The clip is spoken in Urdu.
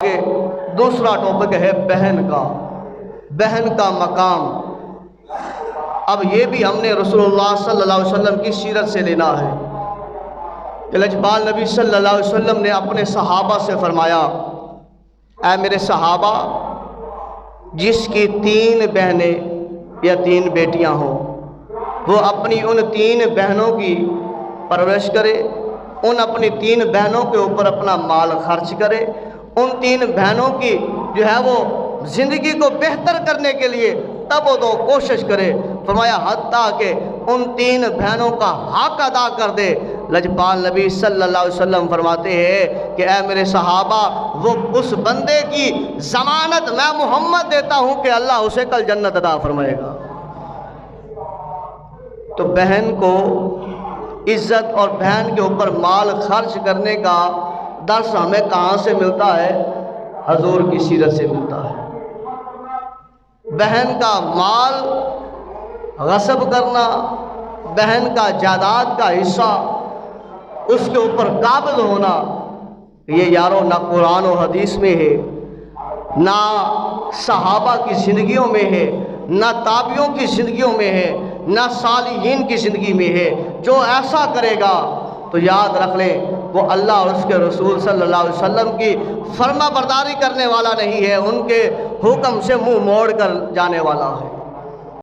کہ دوسرا ٹاپک ہے بہن کا مقام۔ اب یہ بھی ہم نے رسول اللہ صلی اللہ علیہ وسلم کی سیرت سے لینا ہے کہ لجپال نبی صلی اللہ علیہ وسلم نے اپنے صحابہ سے فرمایا، اے میرے صحابہ، جس کی 3 بہنیں یا 3 بیٹیاں ہوں وہ اپنی ان 3 بہنوں کی پرورش کرے، ان اپنی 3 بہنوں کے اوپر اپنا مال خرچ کرے، ان 3 بہنوں کی جو ہے وہ زندگی کو بہتر کرنے کے لیے تب وہ تو کوشش کرے۔ فرمایا حتیٰ کہ ان 3 بہنوں کا حق ادا کر دے۔ لجپال نبی صلی اللہ علیہ وسلم فرماتے ہیں کہ اے میرے صحابہ، وہ اس بندے کی ضمانت میں محمد دیتا ہوں کہ اللہ اسے کل جنت عطا فرمائے گا۔ تو بہن کو عزت اور بہن کے اوپر مال خرچ کرنے کا درس ہمیں کہاں سے ملتا ہے؟ حضور کی سیرت سے ملتا ہے۔ بہن کا مال غصب کرنا، بہن کا جائیداد کا حصہ اس کے اوپر قابض ہونا، یہ یارو نہ قرآن و حدیث میں ہے، نہ صحابہ کی زندگیوں میں ہے، نہ تابعیوں کی زندگیوں میں ہے، نہ صالحین کی زندگی میں ہے۔ جو ایسا کرے گا تو یاد رکھ لیں وہ اللہ اور اس کے رسول صلی اللہ علیہ وسلم کی فرما برداری کرنے والا نہیں ہے، ان کے حکم سے منہ موڑ کر جانے والا ہے۔